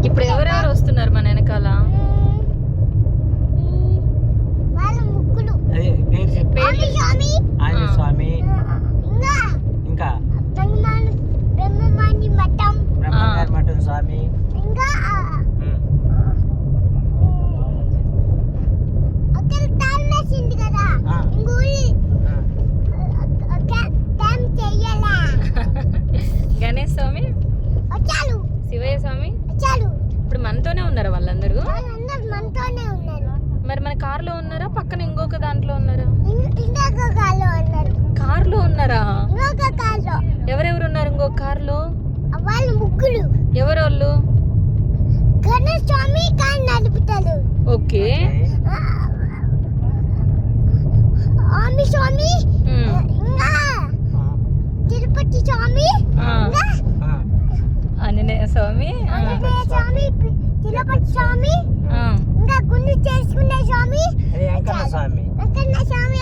ఇప్పుడు ఎవరెవరు వస్తున్నారు మన వెనకాల? వాళ్ళ ముగ్గురు. అదే పేరు చెప్పు. ఆంజనేయ స్వామి, ఇంకా బ్రహ్మమాని మఠం, బ్రహ్మంగారి మఠం స్వామి, ఇంకా అక్కడ టైం వేసింది కదా, ఇంకోటి టైం చెయ్యాలా. గణేష్ స్వామి, వచ్చారు శివయ్య స్వామి వచ్చారు. ఇప్పుడు మనతోనే ఉన్నారా వాళ్ళందరూ? వాళ్ళందరూ మనతోనే ఉన్నారు. మరి మన కార్లో ఉన్నారా, పక్కన ఇంకొక దాంట్లో ఉన్నారా? ఇంకొక కాల్లో ఉన్నారు. కార్లో ఉన్నారా? ఇంకొక కాల్లో ఎవరెవరు ఉన్నారు ఇంకొక కార్లో? వాళ్ళు ముగ్గురు. ఎవరు వాళ్ళు? గణేష్ స్వామి కార్ నడుపుతారు. ఓకే. ఆంజనేయ స్వామి, ఇంకా తిరుపతి స్వామి, ఇంకా ఆంజనేయ స్వామి, ఆంజనేయ స్వామి, తిరుపతి స్వామి, ఇంకా గుండు చేసుకునే స్వామి, వెంకన్న స్వామి, వెంకన్న స్వామి